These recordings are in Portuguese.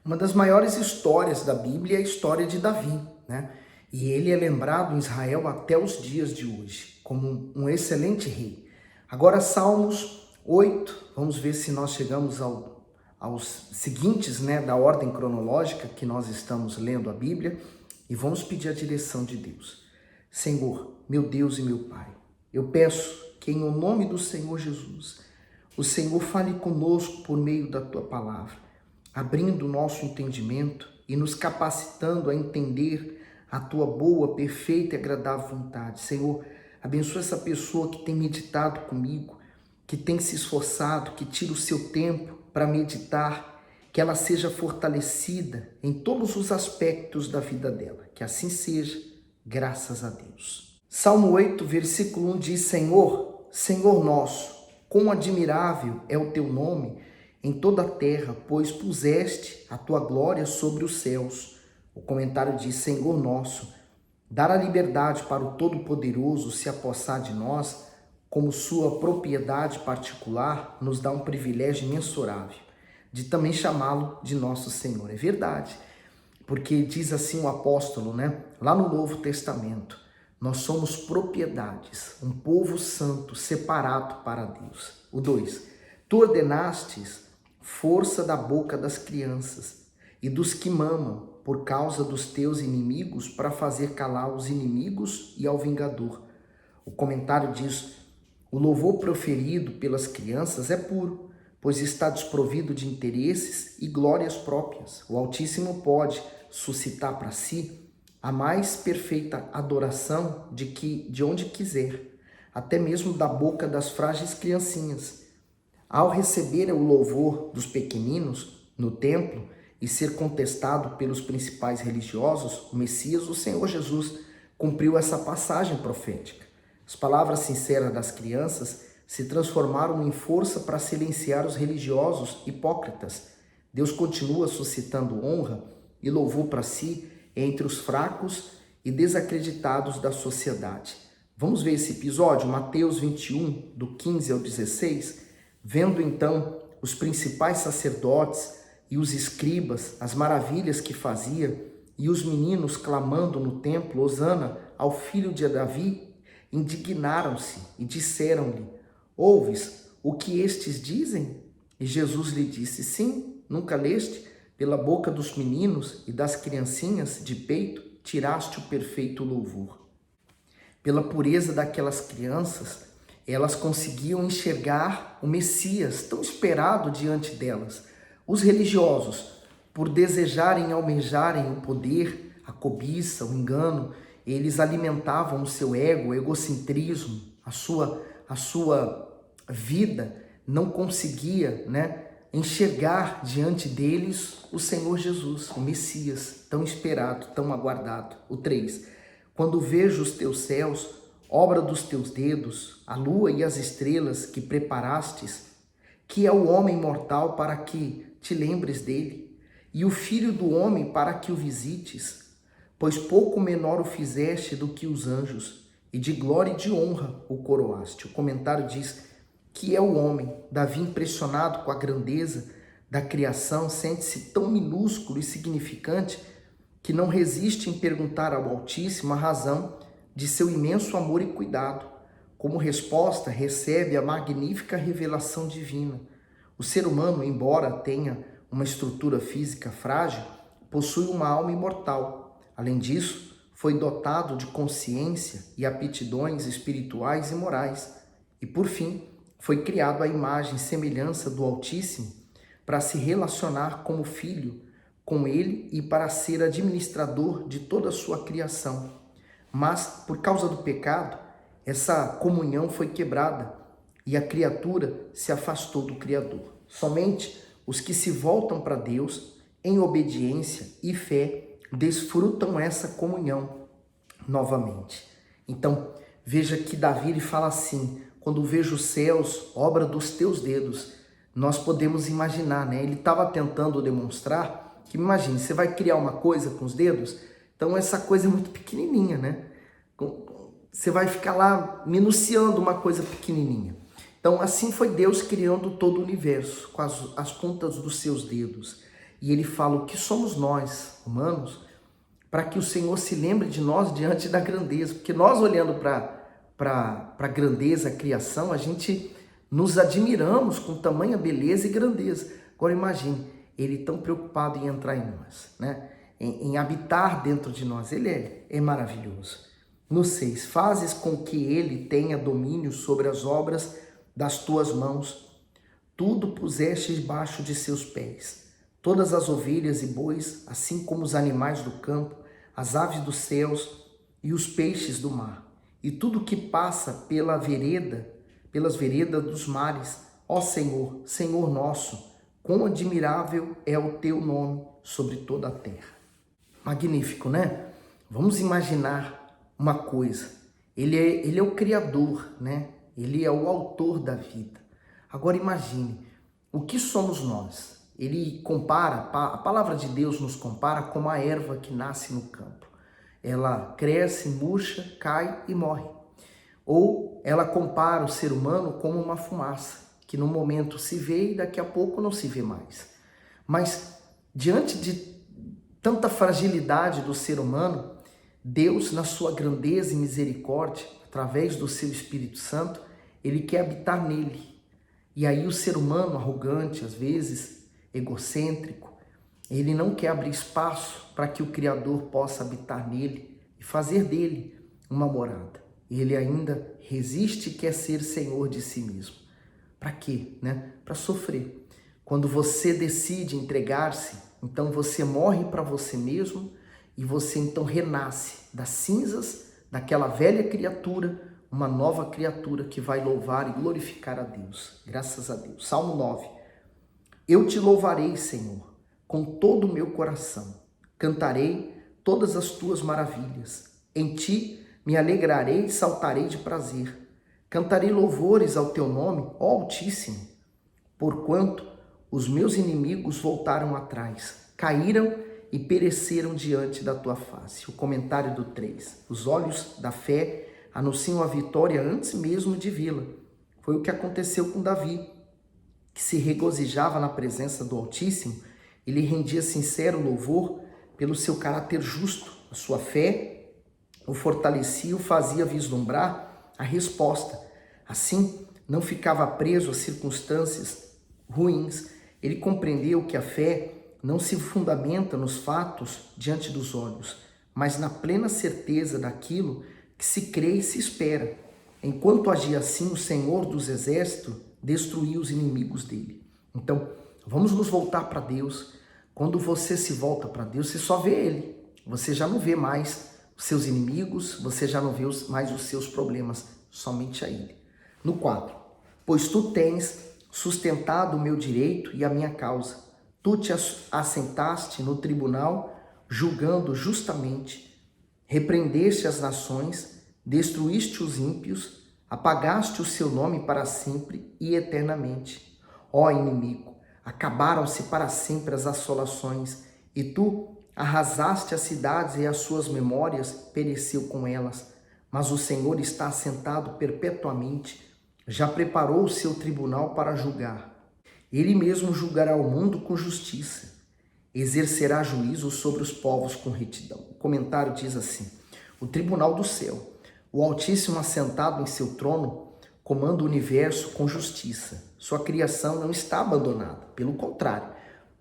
Uma das maiores histórias da Bíblia é a história de Davi, né? E ele é lembrado em Israel até os dias de hoje, como um excelente rei. Agora, Salmos 8, vamos ver se nós chegamos aos seguintes, né, da ordem cronológica que nós estamos lendo a Bíblia, e vamos pedir a direção de Deus. Senhor, meu Deus e meu Pai, eu peço que em nome do Senhor Jesus, o Senhor fale conosco por meio da Tua palavra, abrindo o nosso entendimento e nos capacitando a entender a Tua boa, perfeita e agradável vontade. Senhor, abençoa essa pessoa que tem meditado comigo, que tem se esforçado, que tira o seu tempo para meditar, que ela seja fortalecida em todos os aspectos da vida dela. Que assim seja, graças a Deus. Salmo 8, versículo 1 diz: Senhor, Senhor nosso, quão admirável é o teu nome em toda a terra, pois puseste a tua glória sobre os céus. O comentário diz: Senhor nosso, dar a liberdade para o Todo-Poderoso se apossar de nós, como sua propriedade particular, nos dá um privilégio imensurável de também chamá-lo de nosso Senhor. É verdade, porque diz assim o apóstolo, né? Lá no Novo Testamento, nós somos propriedades, um povo santo, separado para Deus. O 2, tu ordenastes força da boca das crianças e dos que mamam por causa dos teus inimigos, para fazer calar os inimigos e ao vingador. O comentário diz: o louvor proferido pelas crianças é puro, pois está desprovido de interesses e glórias próprias. O Altíssimo pode suscitar para si a mais perfeita adoração de onde quiser, até mesmo da boca das frágeis criancinhas. Ao receber o louvor dos pequeninos no templo e ser contestado pelos principais religiosos, o Messias, o Senhor Jesus, cumpriu essa passagem profética. As palavras sinceras das crianças se transformaram em força para silenciar os religiosos hipócritas. Deus continua suscitando honra e louvor para si entre os fracos e desacreditados da sociedade. Vamos ver esse episódio, Mateus 21, do 15 ao 16. Vendo então os principais sacerdotes e os escribas, as maravilhas que fazia, e os meninos clamando no templo, Hosana ao filho de Davi, indignaram-se e disseram-lhe: ouves o que estes dizem? E Jesus lhe disse: sim, nunca leste? Pela boca dos meninos e das criancinhas de peito tiraste o perfeito louvor. Pela pureza daquelas crianças, elas conseguiam enxergar o Messias tão esperado diante delas. Os religiosos, por desejarem e almejarem o poder, a cobiça, o engano, eles alimentavam o seu ego, o egocentrismo, a sua vida não conseguia, enxergar diante deles o Senhor Jesus, o Messias, tão esperado, tão aguardado. O 3, quando vejo os teus céus, obra dos teus dedos, a lua e as estrelas que preparastes, que é o homem mortal para que te lembres dele, e o filho do homem para que o visites, pois pouco menor o fizeste do que os anjos, e de glória e de honra o coroaste. O comentário diz que é o homem. Davi, impressionado com a grandeza da criação, sente-se tão minúsculo e significante que não resiste em perguntar ao Altíssimo a razão de seu imenso amor e cuidado. Como resposta, recebe a magnífica revelação divina. O ser humano, embora tenha uma estrutura física frágil, possui uma alma imortal. Além disso, foi dotado de consciência e aptidões espirituais e morais. E, por fim, foi criado à imagem e semelhança do Altíssimo para se relacionar como filho com ele e para ser administrador de toda a sua criação. Mas, por causa do pecado, essa comunhão foi quebrada e a criatura se afastou do Criador. Somente os que se voltam para Deus em obediência e fé desfrutam essa comunhão novamente. Então, veja que Davi ele fala assim: quando vejo os céus, obra dos teus dedos. Nós podemos imaginar, Ele estava tentando demonstrar que, imagine, você vai criar uma coisa com os dedos, então essa coisa é muito pequenininha, Você vai ficar lá minuciando uma coisa pequenininha. Então, assim foi Deus criando todo o universo, com as pontas dos seus dedos. E ele fala: o que somos nós, humanos, para que o Senhor se lembre de nós diante da grandeza? Porque nós, olhando para a grandeza, a criação, a gente nos admiramos com tamanha beleza e grandeza. Agora imagine, ele tão preocupado em entrar em nós, né? Em habitar dentro de nós. Ele é maravilhoso. No 6, fazes com que ele tenha domínio sobre as obras das tuas mãos. Tudo puseste debaixo de seus pés. Todas as ovelhas e bois, assim como os animais do campo, as aves dos céus e os peixes do mar, e tudo que passa pelas veredas dos mares. Ó Senhor, Senhor nosso, quão admirável é o teu nome sobre toda a terra. Magnífico, né? Vamos imaginar uma coisa. Ele é o Criador, né? Ele é o autor da vida. Agora imagine, o que somos nós? Ele compara, a palavra de Deus nos compara como a erva que nasce no campo. Ela cresce, murcha, cai e morre. Ou ela compara o ser humano como uma fumaça, que no momento se vê e daqui a pouco não se vê mais. Mas diante de tanta fragilidade do ser humano, Deus, na sua grandeza e misericórdia, através do seu Espírito Santo, ele quer habitar nele. E aí o ser humano arrogante, às vezes egocêntrico, ele não quer abrir espaço para que o Criador possa habitar nele e fazer dele uma morada. Ele ainda resiste e quer ser senhor de si mesmo. Para quê? Né? Para sofrer. Quando você decide entregar-se, então você morre para você mesmo e você então renasce das cinzas daquela velha criatura, uma nova criatura que vai louvar e glorificar a Deus. Graças a Deus. Salmo 9. Eu te louvarei, Senhor, com todo o meu coração. Cantarei todas as tuas maravilhas. Em ti me alegrarei e saltarei de prazer. Cantarei louvores ao teu nome, ó Altíssimo, porquanto os meus inimigos voltaram atrás, caíram e pereceram diante da tua face. O comentário do 3. Os olhos da fé anunciam a vitória antes mesmo de vê-la. Foi o que aconteceu com Davi, que se regozijava na presença do Altíssimo. Ele rendia sincero louvor pelo seu caráter justo. A sua fé o fortalecia e o fazia vislumbrar a resposta. Assim, não ficava preso às circunstâncias ruins. Ele compreendeu que a fé não se fundamenta nos fatos diante dos olhos, mas na plena certeza daquilo que se crê e se espera. Enquanto agia assim, o Senhor dos Exércitos destruía os inimigos dele. Então, vamos nos voltar para Deus. Quando você se volta para Deus, você só vê Ele. Você já não vê mais os seus inimigos, você já não vê mais os seus problemas, somente a Ele. No 4. Pois tu tens sustentado o meu direito e a minha causa. Tu te assentaste no tribunal, julgando justamente. Repreendeste as nações, destruíste os ímpios, apagaste o seu nome para sempre e eternamente. Ó inimigo, acabaram-se para sempre as assolações, e tu arrasaste as cidades e as suas memórias pereceu com elas. Mas o Senhor está assentado perpetuamente, já preparou o seu tribunal para julgar. Ele mesmo julgará o mundo com justiça, exercerá juízo sobre os povos com retidão. O comentário diz assim: o tribunal do céu, o Altíssimo assentado em seu trono, comanda o universo com justiça. Sua criação não está abandonada, pelo contrário,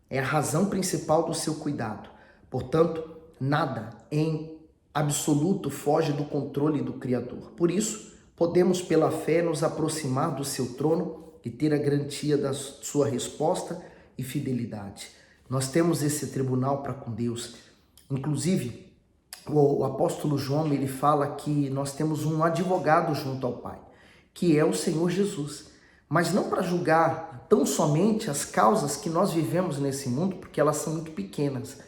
é a razão principal do seu cuidado. Portanto, nada em absoluto foge do controle do Criador. Por isso, podemos pela fé nos aproximar do seu trono e ter a garantia da sua resposta e fidelidade. Nós temos esse tribunal para com Deus. Inclusive, o apóstolo João, ele fala que nós temos um advogado junto ao Pai, que é o Senhor Jesus. Mas não para julgar tão somente as causas que nós vivemos nesse mundo, porque elas são muito pequenas,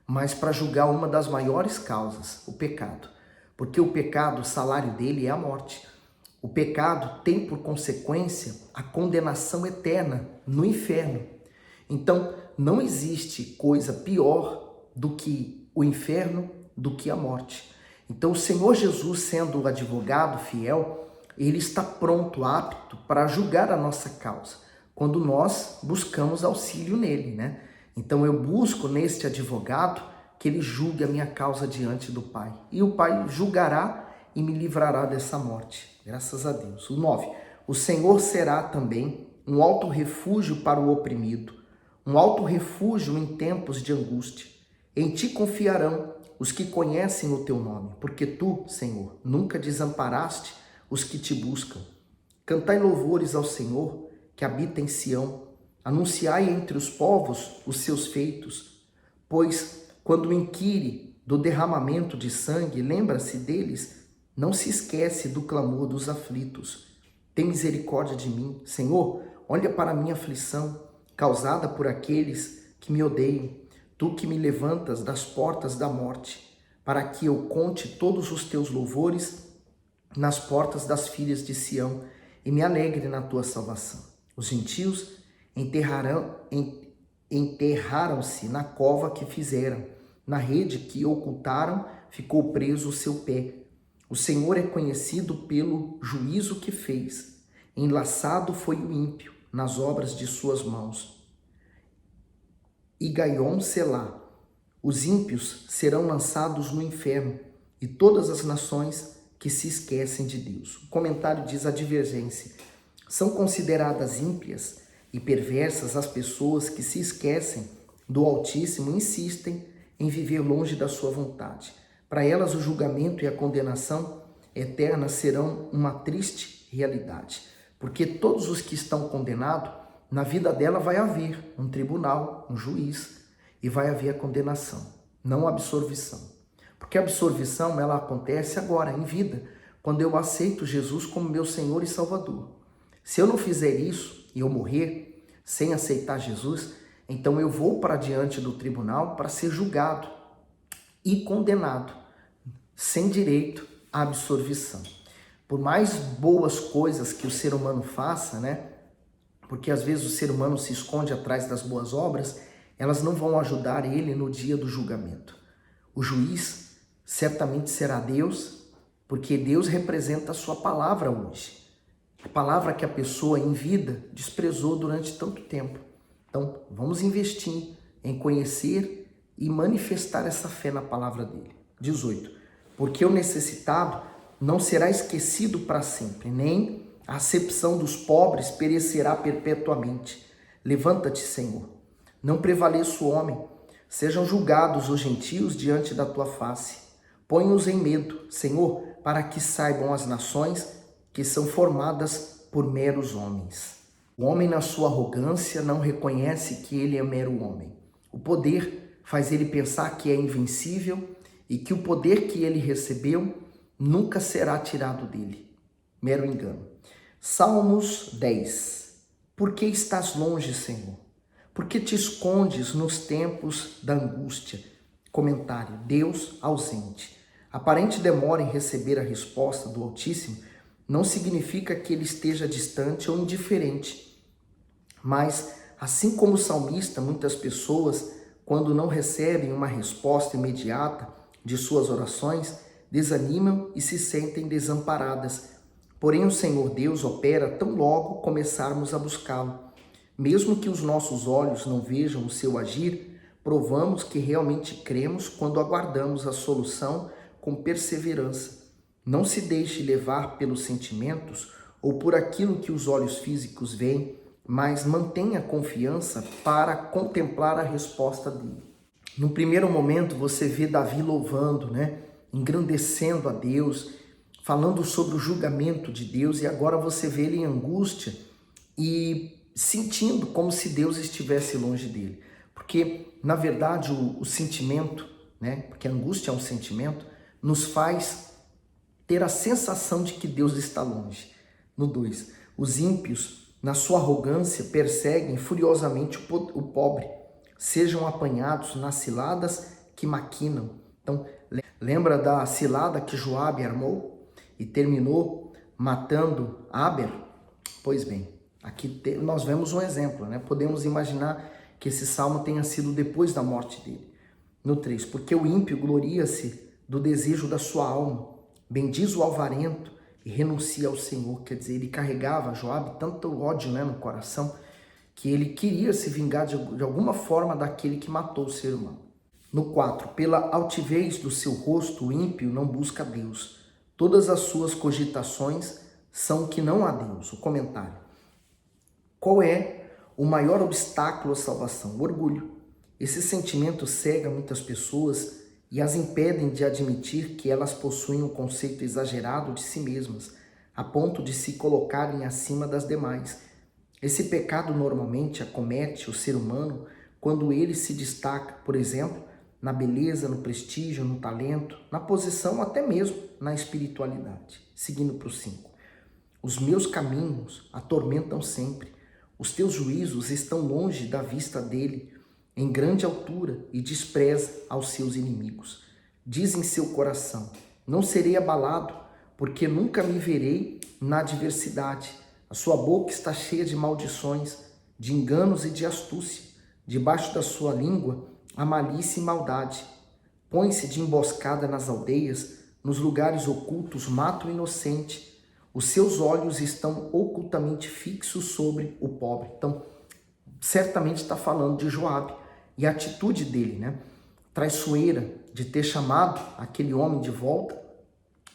mas para julgar uma das maiores causas, o pecado. Porque o pecado, o salário dele é a morte. O pecado tem por consequência a condenação eterna no inferno. Então, não existe coisa pior do que o inferno, do que a morte. Então, o Senhor Jesus, sendo o advogado fiel, ele está pronto, apto para julgar a nossa causa, quando nós buscamos auxílio nele, né? Então eu busco neste advogado que ele julgue a minha causa diante do Pai. E o Pai julgará e me livrará dessa morte. Graças a Deus. O 9. O Senhor será também um alto refúgio para o oprimido, um alto refúgio em tempos de angústia. Em ti confiarão os que conhecem o teu nome, porque tu, Senhor, nunca desamparaste os que te buscam. Cantai louvores ao Senhor, que habita em Sião. Anunciai entre os povos os seus feitos, pois quando inquire do derramamento de sangue, lembra-se deles, não se esquece do clamor dos aflitos. Tem misericórdia de mim, Senhor, olha para a minha aflição, causada por aqueles que me odeiam. Tu que me levantas das portas da morte, para que eu conte todos os teus louvores nas portas das filhas de Sião e me alegre na tua salvação. Os gentios enterraram-se na cova que fizeram, na rede que ocultaram, ficou preso o seu pé. O Senhor é conhecido pelo juízo que fez. Enlaçado foi o ímpio nas obras de suas mãos. E Gaion Selá, os ímpios serão lançados no inferno, e todas as nações que se esquecem de Deus. O comentário diz a divergência. São consideradas ímpias e perversas as pessoas que se esquecem do Altíssimo e insistem em viver longe da sua vontade. Para elas, o julgamento e a condenação eterna serão uma triste realidade, porque todos os que estão condenados, na vida dela vai haver um tribunal, um juiz, e vai haver a condenação, não a absolvição. Porque a absolvição, ela acontece agora, em vida, quando eu aceito Jesus como meu Senhor e Salvador. Se eu não fizer isso e eu morrer sem aceitar Jesus, então eu vou para diante do tribunal para ser julgado e condenado, sem direito à absolvição. Por mais boas coisas que o ser humano faça, né? Porque às vezes o ser humano se esconde atrás das boas obras, elas não vão ajudar ele no dia do julgamento. O juiz certamente será Deus, porque Deus representa a sua palavra hoje. A palavra que a pessoa em vida desprezou durante tanto tempo. Então, vamos investir em conhecer e manifestar essa fé na palavra dele. 18. Porque o necessitado não será esquecido para sempre, nem a acepção dos pobres perecerá perpetuamente. Levanta-te, Senhor. Não prevaleça o homem. Sejam julgados os gentios diante da tua face. Põe-os em medo, Senhor, para que saibam as nações que são formadas por meros homens. O homem, na sua arrogância, não reconhece que ele é mero homem. O poder faz ele pensar que é invencível e que o poder que ele recebeu nunca será tirado dele. Mero engano. Salmos 10. Por que estás longe, Senhor? Por que te escondes nos tempos da angústia? Comentário: Deus ausente. Aparente demora em receber a resposta do Altíssimo não significa que ele esteja distante ou indiferente. Mas, assim como o salmista, muitas pessoas, quando não recebem uma resposta imediata de suas orações, desanimam e se sentem desamparadas. Porém, o Senhor Deus opera tão logo começarmos a buscá-lo. Mesmo que os nossos olhos não vejam o seu agir, provamos que realmente cremos quando aguardamos a solução com perseverança. Não se deixe levar pelos sentimentos ou por aquilo que os olhos físicos veem, mas mantenha confiança para contemplar a resposta dele. No primeiro momento você vê Davi louvando, engrandecendo a Deus, falando sobre o julgamento de Deus, e agora você vê ele em angústia e sentindo como se Deus estivesse longe dele. Porque, na verdade, o sentimento, porque a angústia é um sentimento, nos faz ter a sensação de que Deus está longe. No 2, os ímpios, na sua arrogância, perseguem furiosamente o pobre. Sejam apanhados nas ciladas que maquinam. Então, lembra da cilada que Joabe armou e terminou matando Aber? Pois bem, aqui nós vemos um exemplo, Podemos imaginar que esse salmo tenha sido depois da morte dele. No 3, porque o ímpio gloria-se do desejo da sua alma, bendiz o alvarento e renuncia ao Senhor. Quer dizer, ele carregava, Joabe, tanto ódio no coração, que ele queria se vingar de alguma forma daquele que matou o ser humano. No 4, pela altivez do seu rosto, o ímpio não busca Deus. Todas as suas cogitações são que não há Deus. O comentário. Qual é o maior obstáculo à salvação? O orgulho. Esse sentimento cega muitas pessoas e as impedem de admitir que elas possuem um conceito exagerado de si mesmas, a ponto de se colocarem acima das demais. Esse pecado normalmente acomete o ser humano quando ele se destaca, por exemplo, na beleza, no prestígio, no talento, na posição, até mesmo na espiritualidade. Seguindo para o 5. Os meus caminhos atormentam sempre. Os teus juízos estão longe da vista dele, em grande altura, e despreza aos seus inimigos. Diz em seu coração, não serei abalado, porque nunca me verei na adversidade. A sua boca está cheia de maldições, de enganos e de astúcia. Debaixo da sua língua há malícia e maldade. Põe-se de emboscada nas aldeias, nos lugares ocultos mata o inocente. Os seus olhos estão ocultamente fixos sobre o pobre. Então, certamente está falando de Joabe e a atitude dele, né? Traiçoeira de ter chamado aquele homem de volta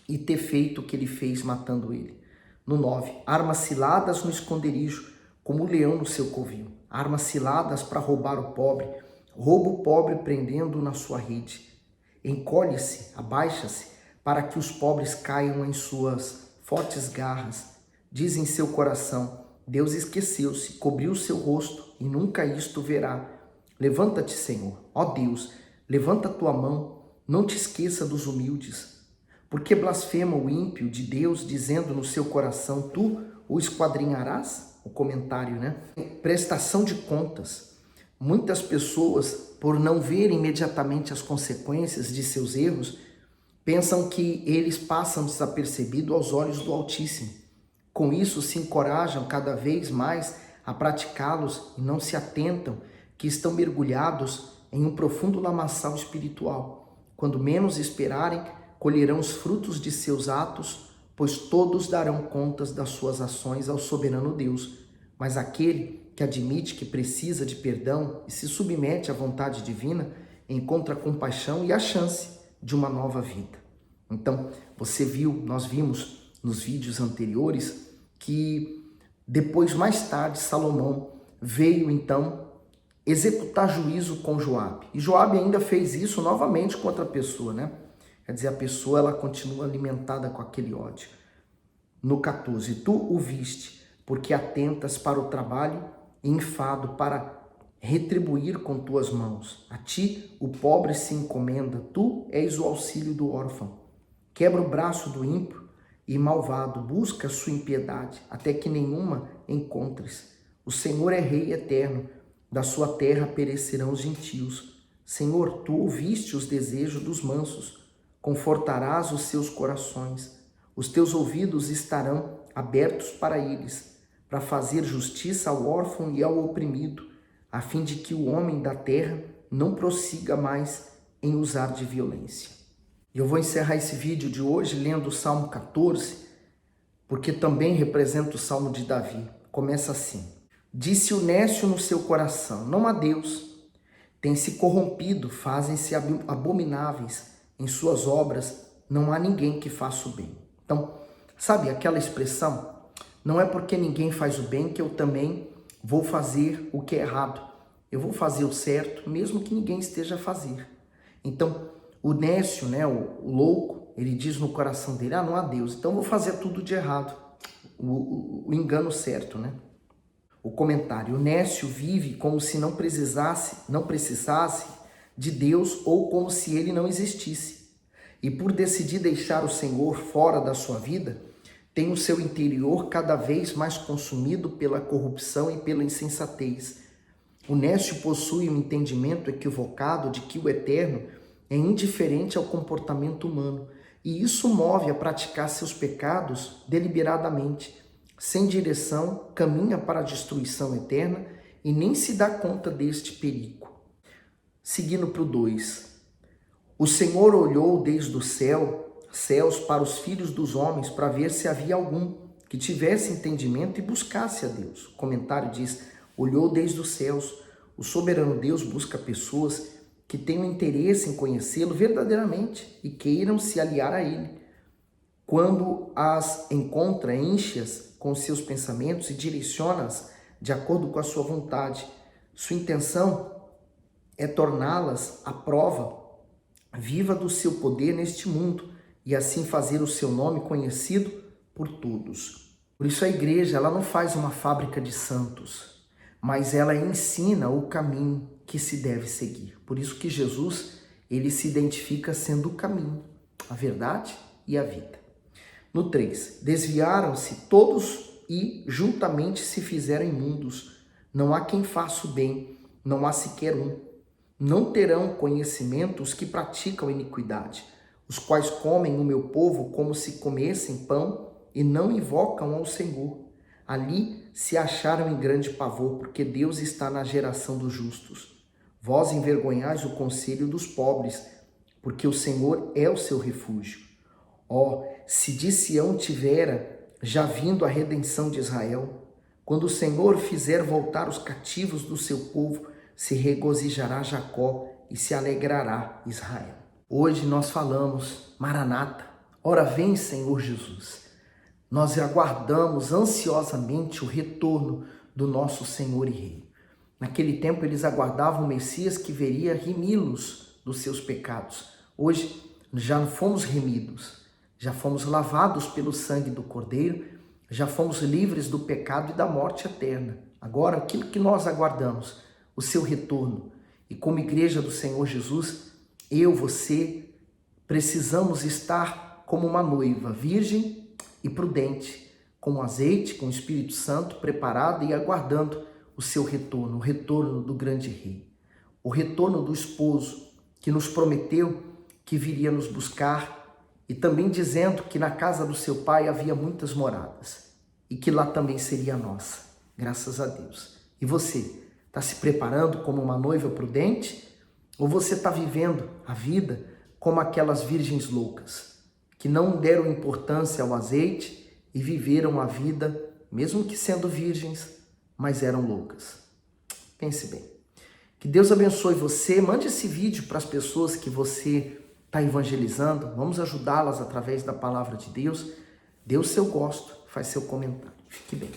e ter feito o que ele fez matando ele. No 9, armas ciladas no esconderijo, como o leão no seu covil. Armas ciladas para roubar o pobre. Rouba o pobre prendendo-o na sua rede. Encolhe-se, abaixa-se, para que os pobres caiam em suas fortes garras. Diz em seu coração, Deus esqueceu-se, cobriu seu rosto e nunca isto verá. Levanta-te, Senhor, ó Deus, levanta a tua mão, não te esqueça dos humildes. Porque blasfema o ímpio de Deus, dizendo no seu coração, tu o esquadrinharás? O comentário, né? Prestação de contas. Muitas pessoas, por não ver imediatamente as consequências de seus erros, pensam que eles passam desapercebido aos olhos do Altíssimo. Com isso, se encorajam cada vez mais a praticá-los e não se atentam que estão mergulhados em um profundo lamaçal espiritual. Quando menos esperarem, colherão os frutos de seus atos, pois todos darão contas das suas ações ao soberano Deus. Mas aquele que admite que precisa de perdão e se submete à vontade divina, encontra compaixão e a chance de uma nova vida. Então, nós vimos nos vídeos anteriores que depois, mais tarde, Salomão veio então executar juízo com Joabe. E Joabe ainda fez isso novamente com outra pessoa, né? Quer dizer, a pessoa ela continua alimentada com aquele ódio. No 14, tu o viste, porque atentas para o trabalho e enfado para retribuir com tuas mãos. A ti o pobre se encomenda, tu és o auxílio do órfão. Quebra o braço do ímpio e malvado, busca sua impiedade, até que nenhuma encontres. O Senhor é Rei eterno, da sua terra perecerão os gentios. Senhor, tu ouviste os desejos dos mansos, confortarás os seus corações. Os teus ouvidos estarão abertos para eles, para fazer justiça ao órfão e ao oprimido, a fim de que o homem da terra não prossiga mais em usar de violência. Eu vou encerrar esse vídeo de hoje lendo o Salmo 14, porque também representa o Salmo de Davi. Começa assim. Disse o nécio no seu coração, não há Deus. Tem-se corrompido, fazem-se abomináveis. Em suas obras não há ninguém que faça o bem. Então, sabe aquela expressão? Não é porque ninguém faz o bem que eu também vou fazer o que é errado. Eu vou fazer o certo, mesmo que ninguém esteja a fazer. Então, o nécio, né, o louco, ele diz no coração dele, não há Deus, então eu vou fazer tudo de errado. O engano certo, né? O comentário, o nécio vive como se não precisasse de Deus ou como se ele não existisse. E por decidir deixar o Senhor fora da sua vida, tem o seu interior cada vez mais consumido pela corrupção e pela insensatez. O nécio possui um entendimento equivocado de que o eterno é indiferente ao comportamento humano, e isso move a praticar seus pecados deliberadamente. Sem direção, caminha para a destruição eterna e nem se dá conta deste perigo. Seguindo para o 2. O Senhor olhou desde os céus para os filhos dos homens para ver se havia algum que tivesse entendimento e buscasse a Deus. O comentário diz, olhou desde os céus. O soberano Deus busca pessoas que tenham interesse em conhecê-lo verdadeiramente e queiram se aliar a ele. Quando as encontra, enche-as com seus pensamentos e direciona-as de acordo com a sua vontade. Sua intenção é torná-las à prova viva do seu poder neste mundo e assim fazer o seu nome conhecido por todos. Por isso a igreja, ela não faz uma fábrica de santos, mas ela ensina o caminho que se deve seguir. Por isso que Jesus, ele se identifica sendo o caminho, a verdade e a vida. No 3, desviaram-se todos e juntamente se fizeram imundos. Não há quem faça o bem, não há sequer um. Não terão conhecimento os que praticam iniquidade, os quais comem o meu povo como se comessem pão e não invocam ao Senhor. Ali se acharam em grande pavor, porque Deus está na geração dos justos. Vós envergonhais o conselho dos pobres, porque o Senhor é o seu refúgio. Ó, se de Sião tivera já vindo a redenção de Israel, quando o Senhor fizer voltar os cativos do seu povo, se regozijará Jacó e se alegrará Israel. Hoje nós falamos, Maranata, ora vem Senhor Jesus. Nós aguardamos ansiosamente o retorno do nosso Senhor e Rei. Naquele tempo eles aguardavam o Messias que viria remi-los dos seus pecados. Hoje já fomos remidos, já fomos lavados pelo sangue do Cordeiro, já fomos livres do pecado e da morte eterna. Agora, aquilo que nós aguardamos, o seu retorno. E como igreja do Senhor Jesus, eu, você, precisamos estar como uma noiva, virgem e prudente, com azeite, com o Espírito Santo, preparado e aguardando o seu retorno, o retorno do grande Rei, o retorno do esposo que nos prometeu que viria nos buscar e também dizendo que na casa do seu Pai havia muitas moradas e que lá também seria nossa, graças a Deus. E você? Está se preparando como uma noiva prudente? Ou você está vivendo a vida como aquelas virgens loucas, que não deram importância ao azeite e viveram a vida, mesmo que sendo virgens, mas eram loucas? Pense bem. Que Deus abençoe você. Mande esse vídeo para as pessoas que você está evangelizando. Vamos ajudá-las através da palavra de Deus. Dê o seu gosto, faz seu comentário. Fique bem.